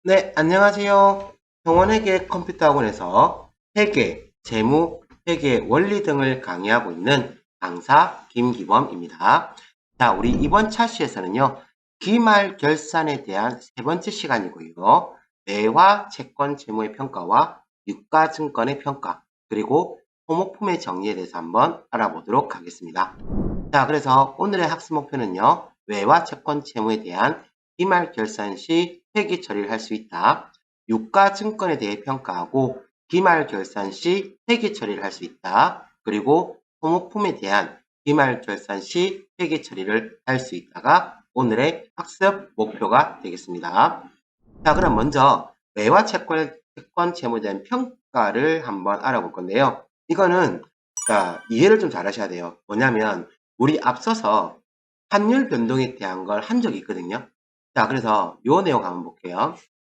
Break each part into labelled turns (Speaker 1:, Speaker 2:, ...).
Speaker 1: 네, 안녕하세요. 병원회계 컴퓨터학원에서 회계, 재무, 회계 원리 등을 강의하고 있는 강사 김기범입니다. 자, 우리 이번 차시에서는요, 기말 결산에 대한 세 번째 시간이고요. 매화 채권 재무의 평가와 유가증권의 평가, 그리고 토목품의 정리에 대해서 한번 알아보도록 하겠습니다. 자, 그래서 오늘의 학습 목표는요, 외화 채권 채무에 대한 기말 결산 시 회계 처리를 할 수 있다. 유가증권에 대해 평가하고 기말 결산 시 회계 처리를 할 수 있다. 그리고 소모품에 대한 기말 결산 시 회계 처리를 할 수 있다가 오늘의 학습 목표가 되겠습니다. 자, 그럼 먼저 외화 채권 채무에 대한 평가를 한번 알아볼 건데요. 이거는 이해를 좀 잘 하셔야 돼요. 뭐냐면 우리 앞서서 환율 변동에 대한 걸 한 적이 있거든요. 자, 그래서 요 내용 한번 볼게요.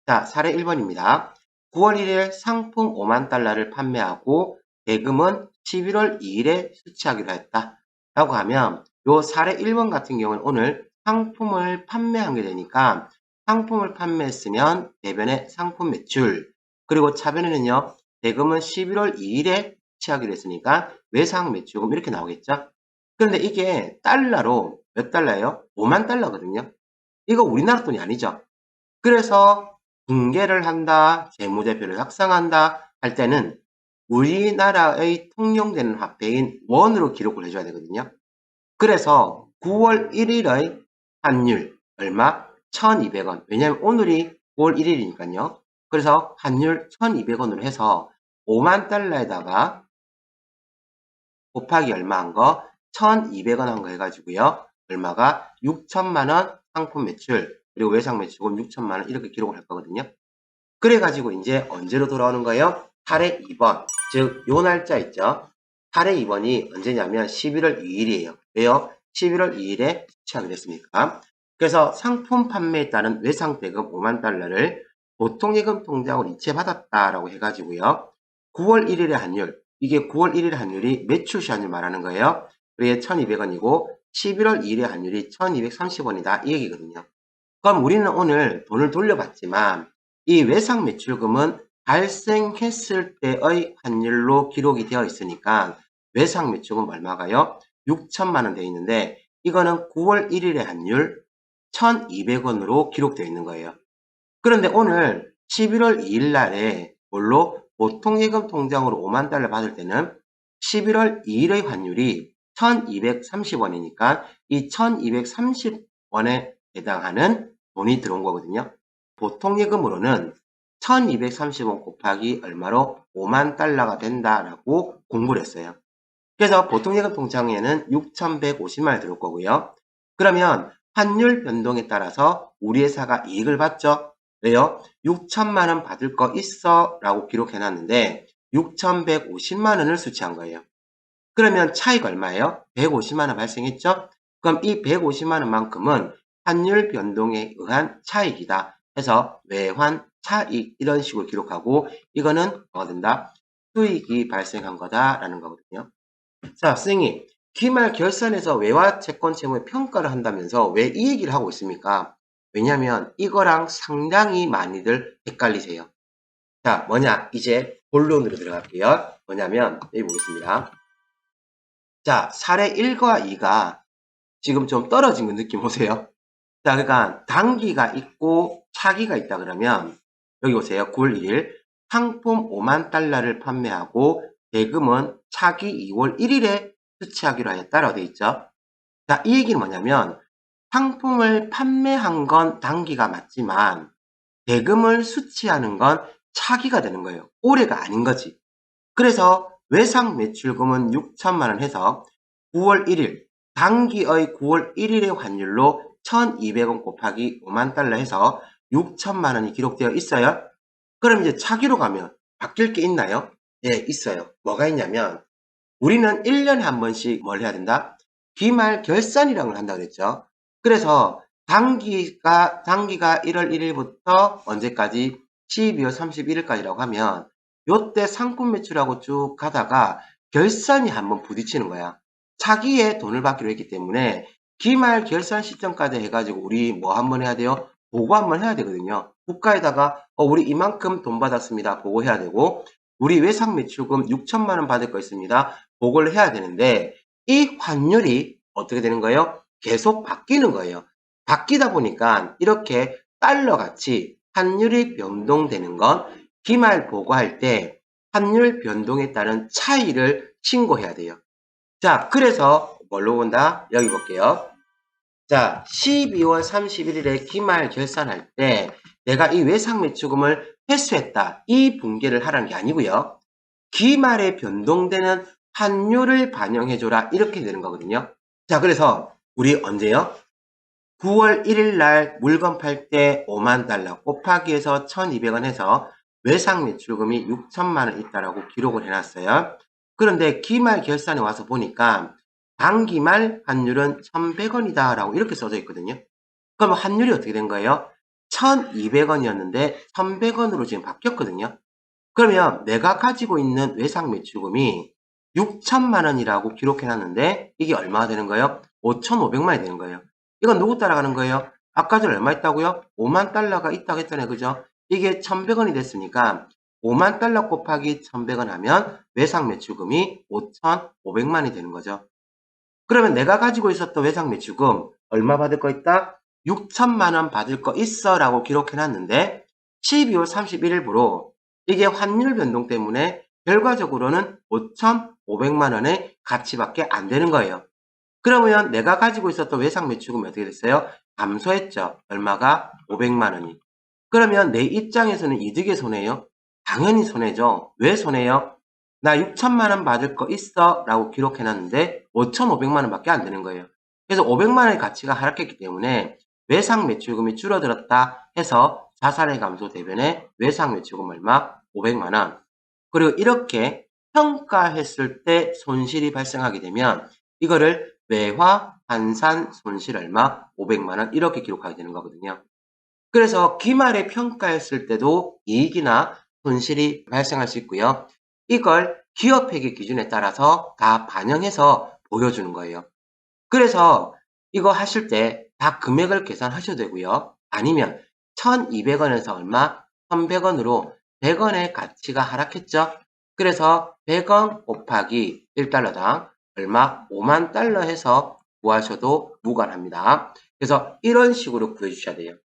Speaker 1: 자, 사례 1번입니다. 9월 1일 상품 5만 달러를 판매하고 대금은 11월 2일에 수취하기로 했다. 라고 하면 요 사례 1번 같은 경우는 오늘 상품을 판매한 게 되니까 상품을 판매했으면 대변에 상품 매출, 그리고 차변에는요, 대금은 11월 2일에 수취하기로 했으니까 외상 매출금 이렇게 나오겠죠? 그런데 이게 달러로 몇 달러예요? 5만 달러거든요. 이거 우리나라 돈이 아니죠. 그래서 붕괴를 한다, 재무제표를 작성한다 할 때는 우리나라의 통용되는 화폐인 원으로 기록을 해줘야 되거든요. 그래서 9월 1일의 환율 얼마? 1200원. 왜냐하면 오늘이 9월 1일이니까요. 그래서 환율 1200원으로 해서 5만 달러에다가 곱하기 얼마 한 거? 1200원 한 거 해가지고요. 얼마가? 6천만원 상품 매출, 그리고 외상 매출금 6천만원 이렇게 기록을 할 거거든요. 그래가지고 이제 언제로 돌아오는 거예요? 8회 2번. 즉, 요 날짜 있죠? 8회 2번이 언제냐면 11월 2일이에요. 왜요? 11월 2일에 수취하게 됐으니까. 그래서 상품 판매에 따른 외상 대금 5만 달러를 보통예금 통장으로 이체받았다라고 해가지고요. 9월 1일의 환율, 이게 9월 1일의 환율이 매출 시 환율 말하는 거예요. 그게 1200원이고 11월 2일의 환율이 1230원이다 이 얘기거든요. 그럼 우리는 오늘 돈을 돌려받지만 이 외상 매출금은 발생했을 때의 환율로 기록이 되어 있으니까 외상 매출금 얼마가요? 6천만 원 되어 있는데 이거는 9월 1일의 환율 1,200원으로 기록되어 있는 거예요. 그런데 오늘 11월 2일 날에 뭘로 보통예금 통장으로 5만 달러 받을 때는 11월 2일의 환율이 1230원이니까 이 1230원에 해당하는 돈이 들어온 거거든요. 보통예금으로는 1230원 곱하기 얼마로 5만 달러가 된다라고 공부를 했어요. 그래서 보통예금 통장에는 6,150만 원이 들어올 거고요. 그러면 환율 변동에 따라서 우리 회사가 이익을 받죠. 왜요? 6천만 원 받을 거 있어 라고 기록해놨는데 6,150만 원을 수취한 거예요. 그러면 차이가 얼마예요? 150만 원 발생했죠? 그럼 이 150만 원만큼은 환율 변동에 의한 차익이다 해서 외환 차익 이런 식으로 기록하고 이거는 뭐가 된다? 수익이 발생한 거다라는 거거든요. 자, 선생님, 기말 결산에서 외화 채권 채무의 평가를 한다면서 왜 이 얘기를 하고 있습니까? 왜냐면 이거랑 상당히 많이들 헷갈리세요. 자, 뭐냐? 이제 본론으로 들어갈게요. 뭐냐면 여기 보겠습니다. 자, 사례 1과 2가 지금 좀 떨어진 거 느낌 오세요? 자, 그러니까 단기가 있고 차기가 있다 그러면 여기 보세요. 9월 1일 상품 5만 달러를 판매하고 대금은 차기 2월 1일에 수취하기로 하였다라고 되어 있죠. 자, 이 얘기는 뭐냐면 상품을 판매한 건 단기가 맞지만 대금을 수취하는 건 차기가 되는 거예요. 올해가 아닌 거지. 그래서 외상 매출금은 6천만 원 해서 9월 1일 단기의 9월 1일의 환율로 1,200원 곱하기 5만 달러 해서 6천만 원이 기록되어 있어요. 그럼 이제 차기로 가면 바뀔 게 있나요? 네, 있어요. 뭐가 있냐면 우리는 1년에 한 번씩 뭘 해야 된다? 기말 결산이라는 걸 한다고 그랬죠. 그래서 단기가 1월 1일부터 언제까지? 12월 31일까지라고 하면 요때 상품 매출하고 쭉 가다가 결산이 한번 부딪히는 거야. 차기에 돈을 받기로 했기 때문에 기말 결산 시점까지 해가지고 우리 뭐 한번 해야 돼요? 보고 한번 해야 되거든요. 국가에다가 우리 이만큼 돈 받았습니다. 보고해야 되고 우리 외상 매출금 6천만 원 받을 거 있습니다. 보고를 해야 되는데 이 환율이 어떻게 되는 거예요? 계속 바뀌는 거예요. 바뀌다 보니까 이렇게 달러 같이 환율이 변동되는 건 기말 보고할 때 환율 변동에 따른 차이를 신고해야 돼요. 자, 그래서 뭘로 본다? 여기 볼게요. 자, 12월 31일에 기말 결산할 때 내가 이 외상 매출금을 회수했다. 이 분계를 하라는 게 아니고요. 기말에 변동되는 환율을 반영해줘라. 이렇게 되는 거거든요. 자, 그래서 우리 언제요? 9월 1일 날 물건 팔 때 5만 달러 곱하기 해서 1,200원 해서 외상 매출금이 6천만 원 있다라고 기록을 해놨어요. 그런데 기말 결산에 와서 보니까 당기말 환율은 1,100원이다 라고 이렇게 써져 있거든요. 그럼 환율이 어떻게 된 거예요? 1,200원이었는데 1,100원으로 지금 바뀌었거든요. 그러면 내가 가지고 있는 외상 매출금이 6천만 원이라고 기록해놨는데 이게 얼마가 되는 거예요? 5,500만 원이 되는 거예요. 이건 누구 따라가는 거예요? 아까 전에 얼마 있다고요? 5만 달러가 있다고 했잖아요. 그죠? 이게 1,100원이 됐으니까 5만 달러 곱하기 1,100원 하면 외상 매출금이 5,500만 원이 되는 거죠. 그러면 내가 가지고 있었던 외상 매출금 얼마 받을 거 있다? 6천만 원 받을 거 있어 라고 기록해놨는데 12월 31일부로 이게 환율 변동 때문에 결과적으로는 5,500만 원의 가치밖에 안 되는 거예요. 그러면 내가 가지고 있었던 외상 매출금이 어떻게 됐어요? 감소했죠. 얼마가? 500만 원이. 그러면 내 입장에서는 이득의 손해예요? 당연히 손해죠. 왜 손해요? 나 6천만 원 받을 거 있어 라고 기록해놨는데 5,500만 원밖에 안 되는 거예요. 그래서 500만 원의 가치가 하락했기 때문에 외상 매출금이 줄어들었다 해서 자산의 감소 대변에 외상 매출금 얼마? 500만 원. 그리고 이렇게 평가했을 때 손실이 발생하게 되면 이거를 외화 환산 손실 얼마? 500만 원 이렇게 기록하게 되는 거거든요. 그래서 기말에 평가했을 때도 이익이나 손실이 발생할 수 있고요. 이걸 기업회계 기준에 따라서 다 반영해서 보여주는 거예요. 그래서 이거 하실 때 다 금액을 계산하셔도 되고요. 아니면 1,200원에서 얼마? 1,100원으로 100원의 가치가 하락했죠. 그래서 100원 곱하기 1달러당 얼마? 5만 달러 해서 구하셔도 무관합니다. 그래서 이런 식으로 구해주셔야 돼요.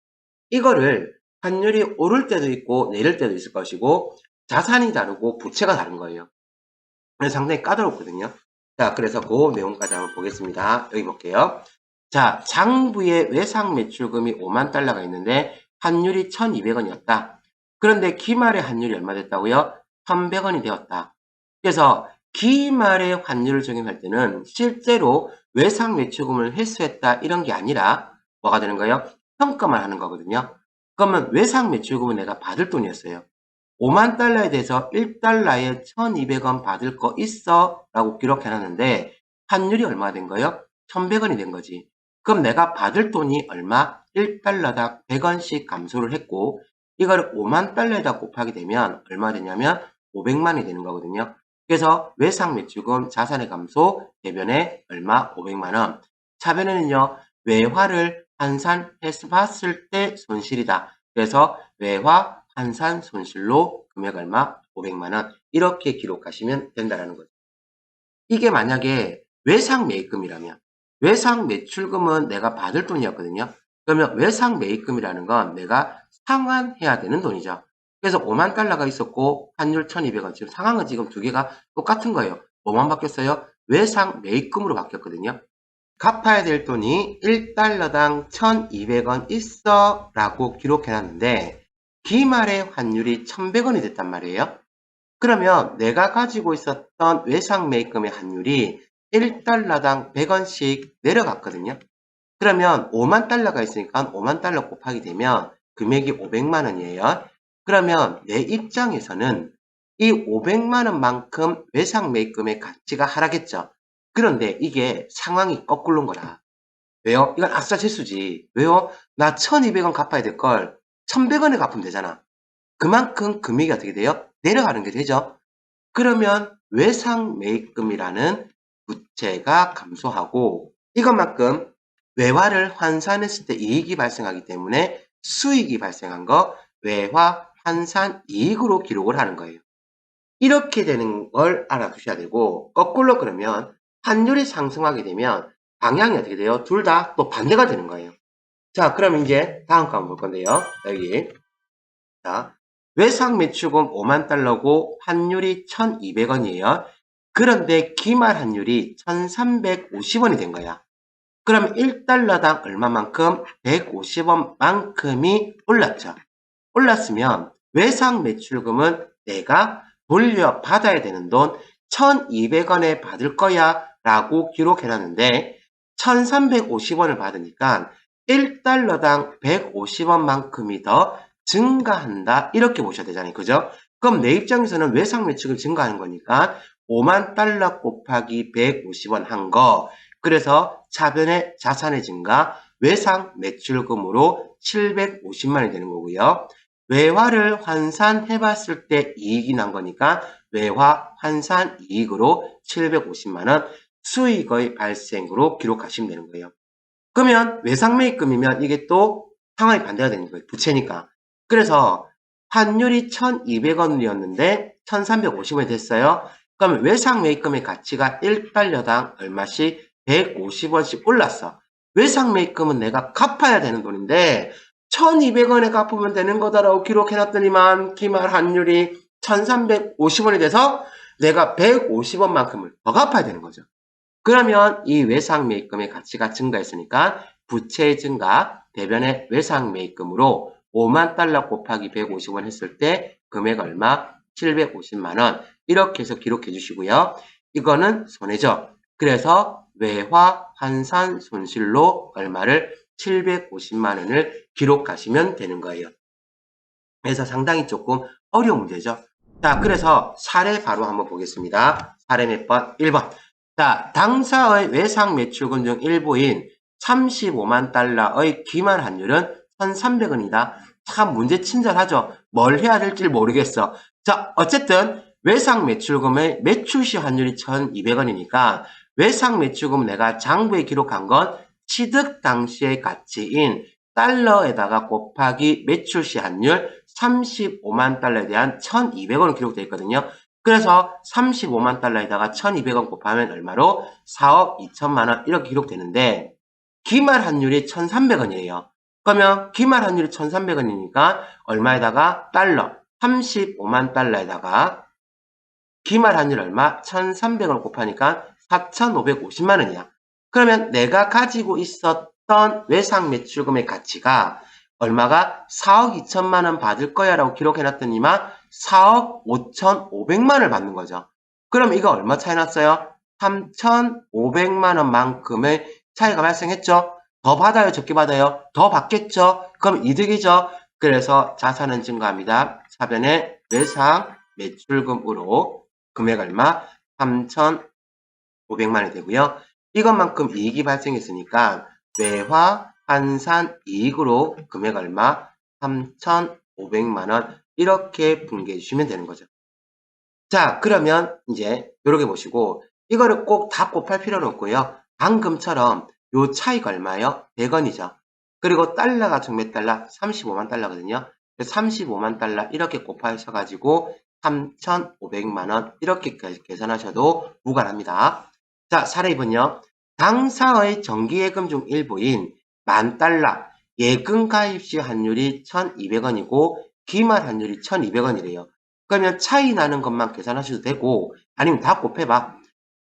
Speaker 1: 이거를 환율이 오를 때도 있고 내릴 때도 있을 것이고 자산이 다르고 부채가 다른 거예요. 그래서 상당히 까다롭거든요. 자, 그래서 그 내용까지 한번 보겠습니다. 여기 볼게요. 자, 장부에 외상 매출금이 5만 달러가 있는데 환율이 1,200원이었다. 그런데 기말의 환율이 얼마 됐다고요? 1,100원이 되었다. 그래서 기말의 환율을 적용할 때는 실제로 외상 매출금을 회수했다 이런 게 아니라 뭐가 되는 거예요? 평가만 하는 거거든요. 그러면 외상 매출금은 내가 받을 돈이었어요. 5만 달러에 대해서 1달러에 1,200원 받을 거 있어 라고 기록해놨는데 환율이 얼마 된 거예요? 1,100원이 된 거지. 그럼 내가 받을 돈이 얼마? 1달러당 100원씩 감소를 했고 이걸 5만 달러에다 곱하게 되면 얼마 되냐면 500만이 되는 거거든요. 그래서 외상 매출금 자산의 감소 대변에 얼마? 500만 원. 차변에는요. 외화를 환산해서 봤을 때 손실이다. 그래서 외화 환산 손실로 금액 얼마? 500만 원. 이렇게 기록하시면 된다는 거죠. 이게 만약에 외상 매입금이라면 외상 매출금은 내가 받을 돈이었거든요. 그러면 외상 매입금이라는 건 내가 상환해야 되는 돈이죠. 그래서 5만 달러가 있었고 환율 1,200원. 지금 상황은 지금 두 개가 똑같은 거예요. 뭐만 바뀌었어요? 외상 매입금으로 바뀌었거든요. 갚아야 될 돈이 1달러당 1,200원 있어 라고 기록해놨는데 기말의 환율이 1,100원이 됐단 말이에요. 그러면 내가 가지고 있었던 외상 매입금의 환율이 1달러당 100원씩 내려갔거든요. 그러면 5만 달러가 있으니까 5만 달러 곱하기 되면 금액이 500만 원이에요. 그러면 내 입장에서는 이 500만 원만큼 외상 매입금의 가치가 하락했죠. 그런데 이게 상황이 거꾸로인 거라. 왜요? 이건 악사 실수지. 왜요? 나 1,200원 갚아야 될 걸 1,100원에 갚으면 되잖아. 그만큼 금액이 어떻게 돼요? 내려가는 게 되죠. 그러면 외상 매입금이라는 부채가 감소하고 이것만큼 외화를 환산했을 때 이익이 발생하기 때문에 수익이 발생한 거 외화 환산 이익으로 기록을 하는 거예요. 이렇게 되는 걸 알아두셔야 되고, 거꾸로 그러면 환율이 상승하게 되면 방향이 어떻게 돼요? 둘 다 또 반대가 되는 거예요. 자, 그럼 이제 다음 거 한번 볼 건데요. 여기. 자, 외상 매출금 5만 달러고 환율이 1,200원이에요. 그런데 기말 환율이 1,350원이 된 거야. 그럼 1달러당 얼마만큼? 150원만큼이 올랐죠. 올랐으면 외상 매출금은 내가 돌려받아야 되는 돈 1,200원에 받을 거야 라고 기록해놨는데 1,350원을 받으니까 1달러당 150원만큼이 더 증가한다 이렇게 보셔야 되잖아요. 그죠? 그럼 내 입장에서는 외상 매출금 증가하는 거니까 5만 달러 곱하기 150원 한 거, 그래서 차변의 자산의 증가 외상 매출금으로 750만 원이 되는 거고요. 외화를 환산해 봤을 때 이익이 난 거니까 외화 환산 이익으로 750만 원 수익의 발생으로 기록하시면 되는 거예요. 그러면 외상매입금이면 이게 또 상황이 반대가 되는 거예요. 부채니까. 그래서 환율이 1,200원이었는데 1,350원이 됐어요. 그러면 외상매입금의 가치가 1달러당 얼마씩? 150원씩 올랐어. 외상매입금은 내가 갚아야 되는 돈인데 1,200원에 갚으면 되는 거다라고 기록해놨더니만 기말 환율이 1,350원이 돼서 내가 150원만큼을 더 갚아야 되는 거죠. 그러면 이 외상매입금의 가치가 증가했으니까 부채의 증가, 대변의 외상매입금으로 5만 달러 곱하기 150원 했을 때 금액 얼마? 750만 원. 이렇게 해서 기록해 주시고요. 이거는 손해죠. 그래서 외화 환산 손실로 얼마를? 750만 원을 기록하시면 되는 거예요. 그래서 상당히 조금 어려운 문제죠. 자, 그래서 사례 바로 한번 보겠습니다. 사례 몇 번? 1번. 자, 당사의 외상 매출금 중 일부인 35만 달러의 기말 환율은 1,300원이다. 참 문제 친절하죠. 뭘 해야 될지 모르겠어. 자, 어쨌든 외상 매출금의 매출시 환율이 1,200원이니까 외상 매출금 내가 장부에 기록한 건 취득 당시의 가치인 달러에다가 곱하기 매출시 환율 35만 달러에 대한 1,200원이 기록되어 있거든요. 그래서 35만 달러에다가 1,200원 곱하면 얼마로? 4억 2천만 원 이렇게 기록되는데 기말 환율이 1,300원이에요. 그러면 기말 환율이 1,300원이니까 얼마에다가? 달러 35만 달러에다가 기말 환율 얼마? 1,300원 곱하니까 4,550만 원이야. 그러면 내가 가지고 있었던 외상 매출금의 가치가 얼마가? 4억 2천만 원 받을 거야 라고 기록해놨더니만 4억 5,500만 원을 받는 거죠. 그럼 이거 얼마 차이 났어요? 3,500만 원만큼의 차이가 발생했죠. 더 받아요? 적게 받아요? 더 받겠죠. 그럼 이득이죠. 그래서 자산은 증가합니다. 차변의 외상 매출금으로 금액 얼마? 3,500만 원이 되고요. 이것만큼 이익이 발생했으니까 외화 환산 이익으로 금액 얼마? 3,500만 원 이렇게 분개해 주시면 되는 거죠. 자, 그러면 이제 이렇게 보시고 이거를 꼭 다 곱할 필요는 없고요. 방금처럼 요 차이가 얼마예요? 100원이죠. 그리고 달러가 총 몇 달러? 35만 달러거든요. 35만 달러 이렇게 곱하셔가지고 3,500만 원 이렇게 계산하셔도 무관합니다. 자, 사례 2번요. 당사의 정기예금 중 일부인 10,000달러 예금 가입 시 환율이 1,200원이고 기말 환율이 1,200원이래요. 그러면 차이 나는 것만 계산하셔도 되고 아니면 다 곱해봐.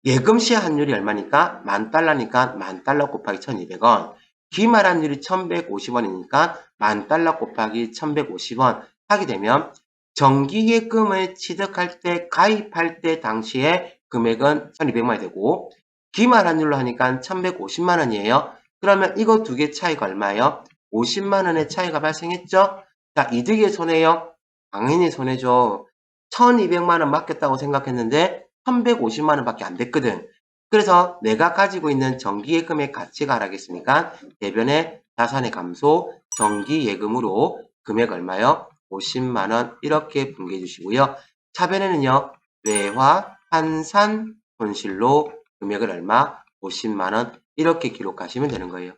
Speaker 1: 예금 시 환율이 얼마니까? 10,000달러니까 10,000달러 곱하기 1,200원. 기말 환율이 1,150원이니까 10,000달러 곱하기 1,150원 하게 되면 정기예금을 취득할 때 가입할 때 당시에 금액은 1,200만 원이 되고 기말 환율로 하니까 1,150만 원이에요. 그러면 이거 두 개 차이가 얼마예요? 50만 원의 차이가 발생했죠? 자, 이득의 손해요? 당연히 손해죠. 1,200만 원 맡겼다고 생각했는데 1,150만 원밖에 안 됐거든. 그래서 내가 가지고 있는 정기예금의 가치가 하락했으니까 대변의 자산의 감소, 정기예금으로 금액 얼마요? 50만 원 이렇게 분개해 주시고요. 차변에는요. 외화 환산 손실로 금액을 얼마? 50만 원 이렇게 기록하시면 되는 거예요.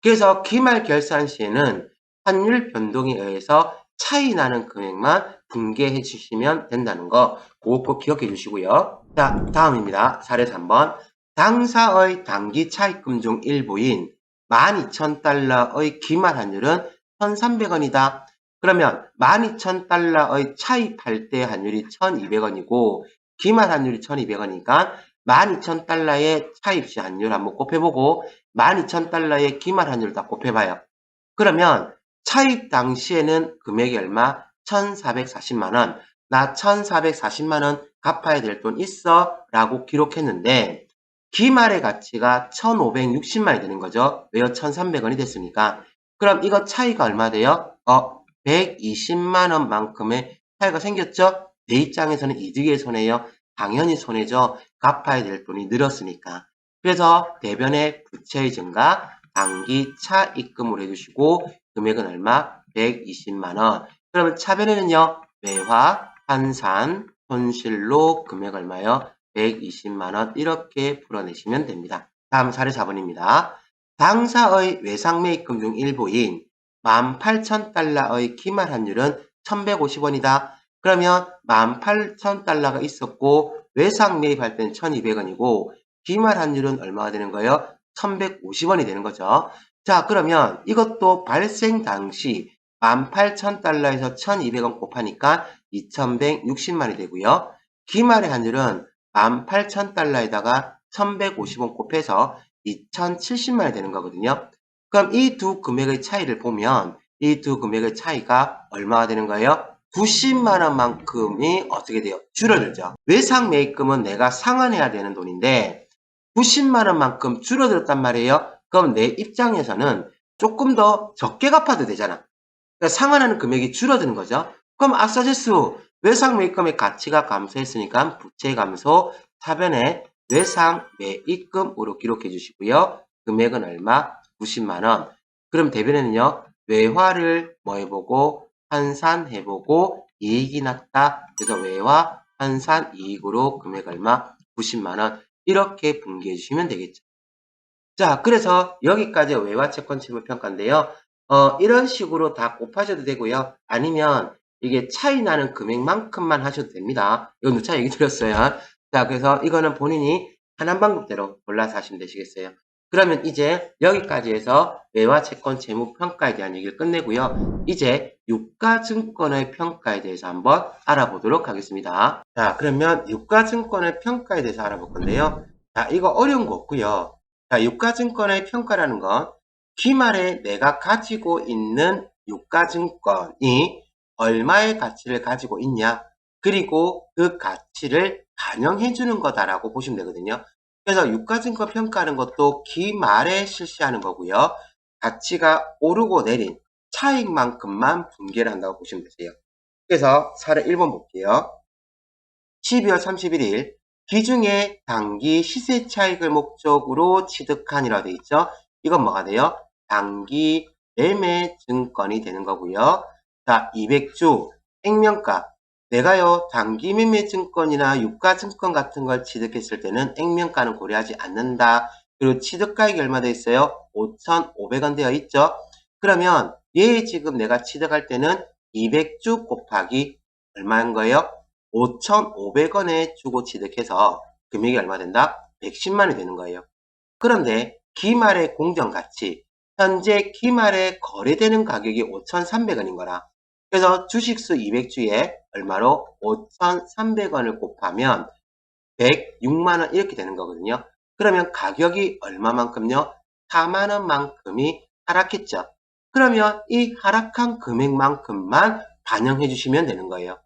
Speaker 1: 그래서 기말 결산 시에는 환율 변동에 의해서 차이 나는 금액만 분개해 주시면 된다는 거 꼭 기억해 주시고요. 자, 다음입니다. 사례 3번. 당사의 단기 차입금 중 일부인 12,000달러의 기말 환율은 1,300원이다. 그러면 12,000달러의 차입할 때 환율이 1,200원이고 기말 환율이 1,200원이니까 12,000달러의 차입시 환율 한번 곱해보고 12,000달러의 기말 환율 다 곱해봐요. 그러면 차입 당시에는 금액이 얼마? 1,440만원. 나 1,440만원 갚아야 될 돈 있어? 라고 기록했는데 기말의 가치가 1,560만이 되는 거죠. 왜요? 1,300원이 됐으니까. 그럼 이거 차이가 얼마 돼요? 120만원만큼의 차이가 생겼죠? 내 입장에서는 이득의 손해요. 당연히 손해죠. 갚아야 될 돈이 늘었으니까. 그래서 대변의 부채의 증가, 단기 차입금으로 해주시고 금액은 얼마? 120만원. 그러면 차변에는요. 외화, 환산, 손실로 금액 얼마요? 120만원 이렇게 풀어내시면 됩니다. 다음 사례 4번입니다. 당사의 외상매입금 중 일부인 18,000달러의 기말 환율은 1,150원이다. 그러면 18,000달러가 있었고 외상 매입할 때는 1,200원이고 기말 환율은 얼마가 되는 거예요? 1,150원이 되는 거죠. 자, 그러면 이것도 발생 당시 18,000달러에서 1,200원 곱하니까 2,160만이 되고요. 기말의 환율은 18,000달러에다가 1,150원 곱해서 2,070만이 되는 거거든요. 그럼 이 두 금액의 차이를 보면 이 두 금액의 차이가 얼마가 되는 거예요? 90만원만큼이 어떻게 돼요? 줄어들죠. 외상 매입금은 내가 상환해야 되는 돈인데 90만원만큼 줄어들었단 말이에요. 그럼 내 입장에서는 조금 더 적게 갚아도 되잖아. 그러니까 상환하는 금액이 줄어드는 거죠. 그럼 아싸제수 외상 매입금의 가치가 감소했으니까 부채 감소 차변에 외상 매입금으로 기록해 주시고요. 금액은 얼마? 90만원. 그럼 대변에는요. 외화를 뭐 해보고 환산해보고 이익이 났다. 그래서 외화 환산 이익으로 금액 얼마? 90만원. 이렇게 분개해 주시면 되겠죠. 자, 그래서 여기까지 외화채권 채무평가인데요. 이런 식으로 다 곱하셔도 되고요. 아니면 이게 차이 나는 금액만큼만 하셔도 됩니다. 이거 누차 얘기 드렸어요. 자, 그래서 이거는 본인이 하는 방법대로 골라서 하시면 되시겠어요. 그러면 이제 여기까지 해서 외화채권 채무평가에 대한 얘기를 끝내고요. 이제 유가증권의 평가에 대해서 한번 알아보도록 하겠습니다. 자, 그러면 유가증권의 평가에 대해서 알아볼 건데요. 자, 이거 어려운 거 없고요. 자, 유가증권의 평가라는 건 기말에 내가 가지고 있는 유가증권이 얼마의 가치를 가지고 있냐, 그리고 그 가치를 반영해 주는 거다라고 보시면 되거든요. 그래서 유가증권 평가하는 것도 기말에 실시하는 거고요. 가치가 오르고 내린 차익만큼만 분개를 한다고 보시면 되세요. 그래서 사례 1번 볼게요. 12월 31일 기중에 단기 시세 차익을 목적으로 취득한이라고 되어 있죠. 이건 뭐가 돼요? 단기 매매 증권이 되는 거고요. 자, 200주 액면가. 내가요 단기 매매 증권이나 유가 증권 같은 걸 취득했을 때는 액면가는 고려하지 않는다. 그리고 취득가액이 얼마 되어 있어요? 5,500원 되어 있죠. 그러면 얘 지금 내가 취득할 때는 200주 곱하기 얼마인 거예요? 5,500원에 주고 취득해서 금액이 얼마 된다? 110만이 되는 거예요. 그런데 기말의 공정가치, 현재 기말에 거래되는 가격이 5,300원인 거라. 그래서 주식수 200주에 얼마로? 5,300원을 곱하면 106만원 이렇게 되는 거거든요. 그러면 가격이 얼마만큼요? 4만원만큼이 하락했죠. 그러면 이 하락한 금액만큼만 반영해 주시면 되는 거예요.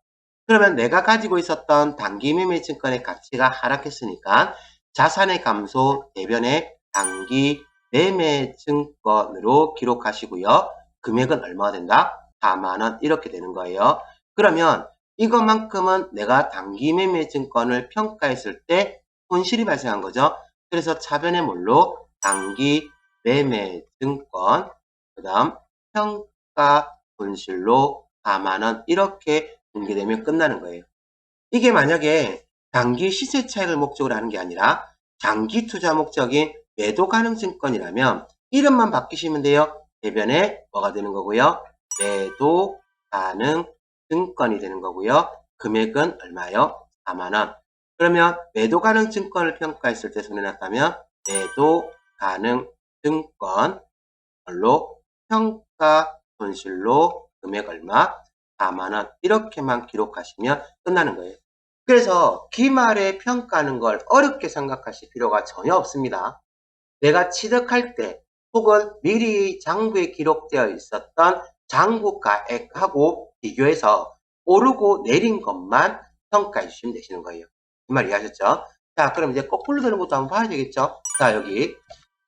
Speaker 1: 그러면 내가 가지고 있었던 단기 매매 증권의 가치가 하락했으니까 자산의 감소 대변에 단기 매매 증권으로 기록하시고요. 금액은 얼마가 된다? 4만원 이렇게 되는 거예요. 그러면 이것만큼은 내가 단기 매매 증권을 평가했을 때 손실이 발생한 거죠. 그래서 차변의 뭘로? 단기 매매 증권, 그 다음 평가 손실로 4만원 이렇게 분개되면 끝나는 거예요. 이게 만약에 단기 시세 차익을 목적으로 하는 게 아니라 장기 투자 목적인 매도 가능 증권이라면 이름만 바뀌시면 돼요. 대변에 뭐가 되는 거고요? 매도 가능 증권이 되는 거고요. 금액은 얼마요? 4만원. 그러면 매도 가능 증권을 평가했을 때 손해났다면 매도 가능 증권별로 평가 손실로 금액 얼마? 4만원. 이렇게만 기록하시면 끝나는 거예요. 그래서 기말에 평가하는 걸 어렵게 생각하실 필요가 전혀 없습니다. 내가 취득할 때 혹은 미리 장부에 기록되어 있었던 장부가액하고 비교해서 오르고 내린 것만 평가해 주시면 되시는 거예요. 이 말 이해하셨죠? 자, 그럼 이제 거꾸로 되는 것도 한번 봐야 되겠죠? 자, 여기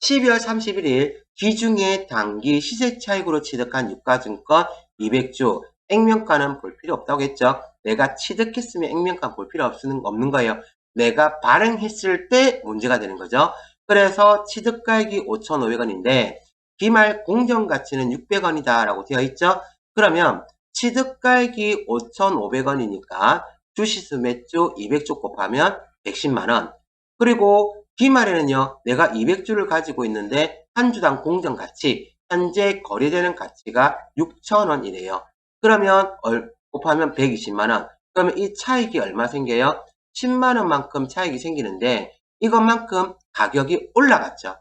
Speaker 1: 12월 31일 기중에 단기 시세 차익으로 취득한 유가증권 200주 액면가는 볼 필요 없다고 했죠? 내가 취득했으면 액면가 볼 필요 없는 거예요. 내가 발행했을 때 문제가 되는 거죠. 그래서 취득가액이 5,500원인데 기말 공정가치는 600원이다 라고 되어 있죠. 그러면 취득가액이 5,500원이니까 주시수 몇 주? 200주 곱하면 110만원. 그리고 기말에는요, 내가 200주를 가지고 있는데 한 주당 공정가치, 현재 거래되는 가치가 6,000원이래요. 그러면 곱하면 120만원. 그러면 이 차익이 얼마 생겨요? 10만원만큼 차익이 생기는데 이것만큼 가격이 올라갔죠.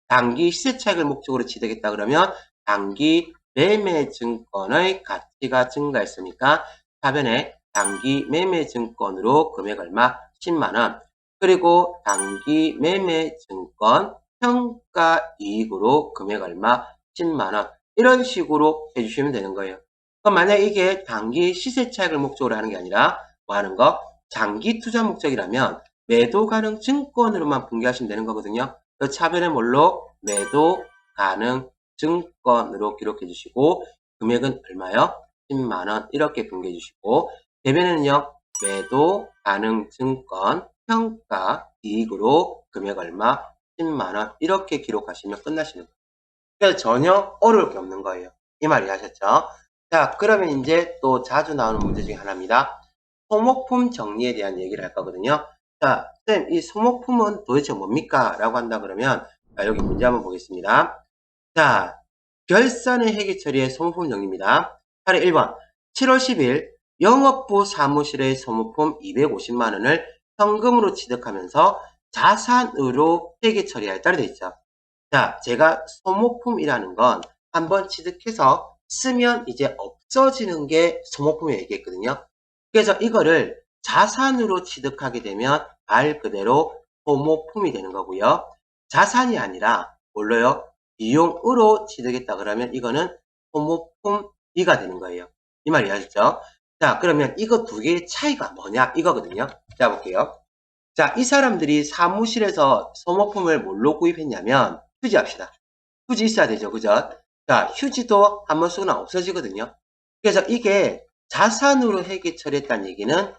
Speaker 1: 단기 시세 차익을 목적으로 취득했다 그러면 단기 매매 증권의 가치가 증가했으니까 하변에 단기 매매 증권으로 금액 얼마? 10만원. 그리고 단기 매매 증권 평가 이익으로 금액 얼마? 10만원. 이런 식으로 해주시면 되는 거예요. 그럼 만약에 이게 단기 시세 차익을 목적으로 하는 게 아니라 뭐 하는 거? 장기 투자 목적이라면 매도 가능 증권으로만 분개하시면 되는 거거든요. 그 차변에 뭘로? 매도 가능 증권으로 기록해 주시고 금액은 얼마요? 10만원 이렇게 분개해 주시고 대변에는요. 매도 가능 증권 평가 이익으로 금액 얼마? 10만원 이렇게 기록하시면 끝나시는 거예요. 그래서 전혀 어려울 게 없는 거예요. 이 말 이해하셨죠? 자, 그러면 이제 또 자주 나오는 문제 중에 하나입니다. 소모품 정리에 대한 얘기를 할 거거든요. 자, 쌤, 이 소모품은 도대체 뭡니까? 라고 한다 그러면, 자, 여기 문제 한번 보겠습니다. 자, 결산의 회계 처리의 소모품 정리입니다. 차례 1번. 7월 10일 영업부 사무실의 소모품 250만원을 현금으로 취득하면서 자산으로 회계 처리하였다고 되어 있죠. 자, 제가 소모품이라는 건 한번 취득해서 쓰면 이제 없어지는 게 소모품에 얘기했거든요. 그래서 이거를 자산으로 취득하게 되면 말 그대로 소모품이 되는 거고요. 자산이 아니라 뭘로요? 비용으로 취득했다 그러면 이거는 소모품 B가 되는 거예요. 이 말 이해하셨죠? 자, 그러면 이거 두 개의 차이가 뭐냐? 이거거든요. 자, 볼게요. 자, 이 사람들이 사무실에서 소모품을 뭘로 구입했냐면 휴지 합시다. 휴지 있어야 되죠. 그죠? 자, 휴지도 한번 쓰거나 없어지거든요. 그래서 이게 자산으로 회계 처리했다는 얘기는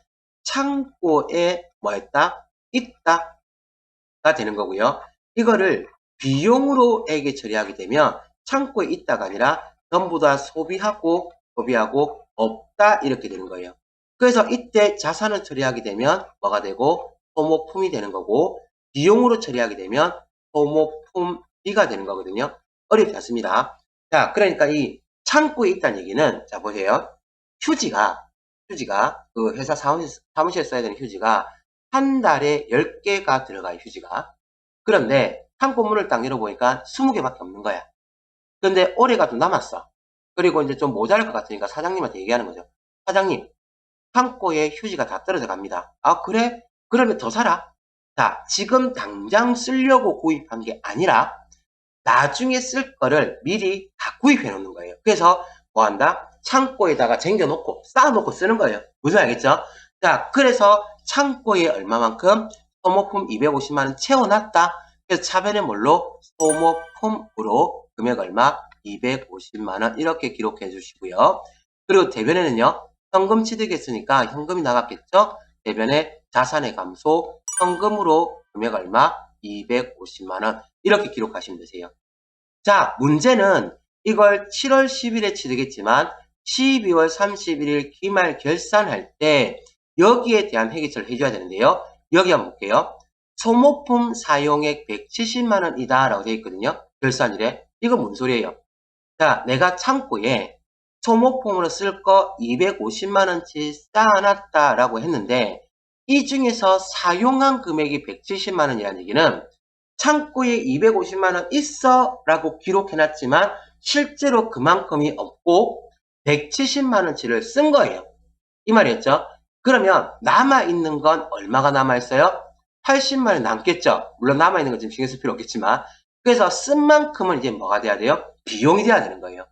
Speaker 1: 창고에 뭐 했다? 있다가 되는 거고요. 이거를 비용으로 회계 처리하게 되면 창고에 있다가 아니라 전부 다 소비하고 없다 이렇게 되는 거예요. 그래서 이때 자산을 처리하게 되면 뭐가 되고 소모품이 되는 거고 비용으로 처리하게 되면 소모품 B가 되는 거거든요. 어렵지 않습니다. 자, 그러니까 이 창고에 있다는 얘기는 자 보세요. 휴지가 그 회사 사무실에 써야 되는 휴지가 한 달에 10개가 들어가요. 휴지가. 그런데 창고 문을 딱 열어보니까 20개밖에 없는 거야. 근데 올해가 좀 남았어. 그리고 이제 좀 모자랄 것 같으니까 사장님한테 얘기하는 거죠. 사장님, 창고에 휴지가 다 떨어져 갑니다. 아, 그래? 그러면 더 사라. 자, 지금 당장 쓰려고 구입한 게 아니라 나중에 쓸 거를 미리 다 구입해 놓는 거예요. 그래서 뭐 한다? 창고에다가 쟁겨놓고 쌓아놓고 쓰는 거예요. 무슨 알겠죠? 자, 그래서 창고에 얼마만큼? 소모품 250만원 채워놨다. 그래서 차변에 뭘로? 소모품으로 금액 얼마? 250만원 이렇게 기록해 주시고요. 그리고 대변에는요. 현금 취득했으니까 현금이 나갔겠죠? 대변에 자산의 감소, 현금으로 금액 얼마? 250만원 이렇게 기록하시면 되세요. 자, 문제는 이걸 7월 10일에 취득했지만 12월 31일 기말 결산할 때 여기에 대한 회계처리를 해줘야 되는데요. 여기 한번 볼게요. 소모품 사용액 170만원이다 라고 되어 있거든요. 결산일에. 이거 뭔 소리예요? 자, 내가 창고에 소모품으로 쓸 거 250만원치 쌓아놨다라고 했는데 이 중에서 사용한 금액이 170만원이라는 얘기는 창고에 250만원 있어 라고 기록해놨지만 실제로 그만큼이 없고 170만원치를 쓴 거예요. 이 말이었죠. 그러면 남아있는 건 얼마가 남아있어요? 80만원이 남겠죠. 물론 남아있는 건 지금 신경 쓸 필요 없겠지만 그래서 쓴 만큼은 이제 뭐가 돼야 돼요? 비용이 돼야 되는 거예요.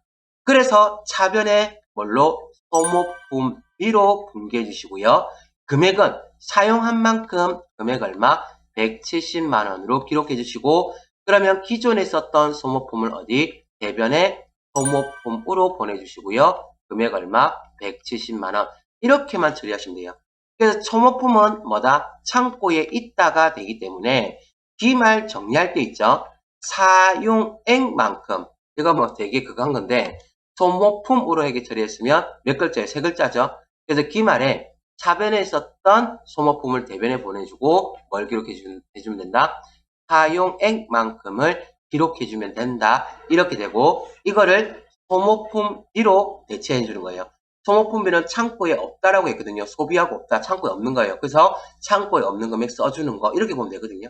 Speaker 1: 그래서 차변에 뭘로? 소모품비로 분개해 주시고요. 금액은 사용한 만큼 금액 얼마? 170만원으로 기록해 주시고 그러면 기존에 썼던 소모품을 어디? 대변에 소모품으로 보내주시고요. 금액 얼마? 170만원. 이렇게만 처리하시면 돼요. 그래서 소모품은 뭐다? 창고에 있다가 되기 때문에 기말 정리할 때 있죠. 사용액만큼 이거 뭐 되게 그거 한 건데 소모품으로 해게 처리했으면 몇 글자예요? 세 글자죠. 그래서 기말에 차변에 있었던 소모품을 대변에 보내주고 뭘 기록해주면 된다? 사용액만큼을 기록해주면 된다. 이렇게 되고 이거를 소모품비로 대체해주는 거예요. 소모품비는 창고에 없다라고 했거든요. 소비하고 없다. 창고에 없는 거예요. 그래서 창고에 없는 금액 써주는 거 이렇게 보면 되거든요.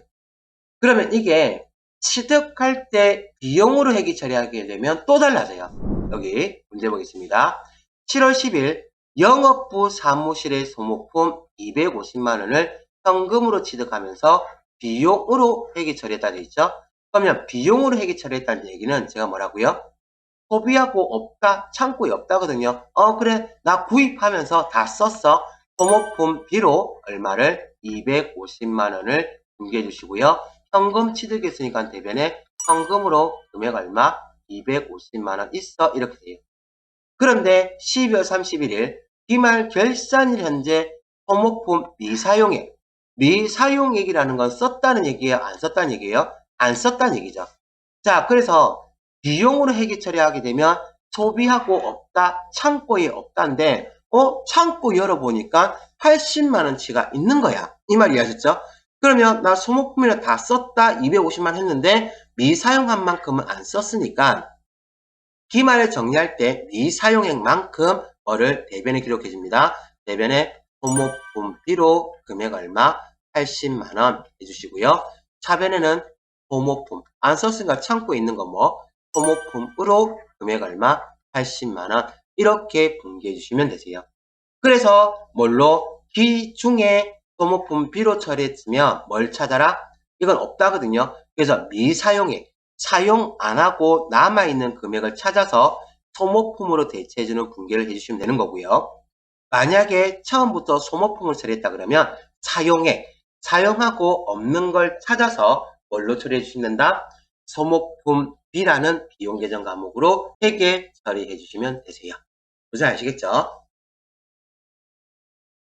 Speaker 1: 그러면 이게 취득할 때 비용으로 회계 처리하게 되면 또 달라져요. 여기 문제 보겠습니다. 7월 10일 영업부 사무실의 소모품 250만원을 현금으로 취득하면서 비용으로 회계 처리했다 되어 있죠. 그러면 비용으로 회계 처리했다는 얘기는 제가 뭐라고요? 소비하고 없다, 창고에 없다거든요. 그래, 나 구입하면서 다 썼어. 소모품비로 얼마를? 250만원을 분개해 주시고요. 현금 취득했으니까 대변에 현금으로 금액 얼마? 250만원 있어. 이렇게 돼요. 그런데 12월 31일 기말 결산일 현재 소모품 미사용액. 미사용액이라는 건 썼다는 얘기예요? 안 썼다는 얘기예요? 안 썼다는 얘기죠. 자, 그래서 비용으로 회계 처리하게 되면 소비하고 없다, 창고에 없다인데 창고 열어보니까 80만원치가 있는 거야. 이 말 이해하셨죠? 그러면 나 소모품이나 다 썼다 250만 했는데 미사용한 만큼은 안 썼으니까 기말에 정리할 때 미사용액만큼 뭐를 대변에 기록해 줍니다. 대변에 소모품비로 금액 얼마? 80만원 해주시고요. 차변에는 소모품 안 썼으니까 창고에 있는 거 뭐? 소모품으로 금액 얼마? 80만원 이렇게 분개해 주시면 되세요. 그래서 뭘로? 기 중에 소모품 비로 처리했으면 뭘 찾아라? 이건 없다거든요. 그래서 미사용액, 사용 안 하고 남아있는 금액을 찾아서 소모품으로 대체해주는 분개를 해주시면 되는 거고요. 만약에 처음부터 소모품을 처리했다 그러면 사용액, 사용하고 없는 걸 찾아서 뭘로 처리해 주시면 된다? 소모품비라는 비용계정 과목으로 회계 처리해 주시면 되세요. 무슨 아시겠죠?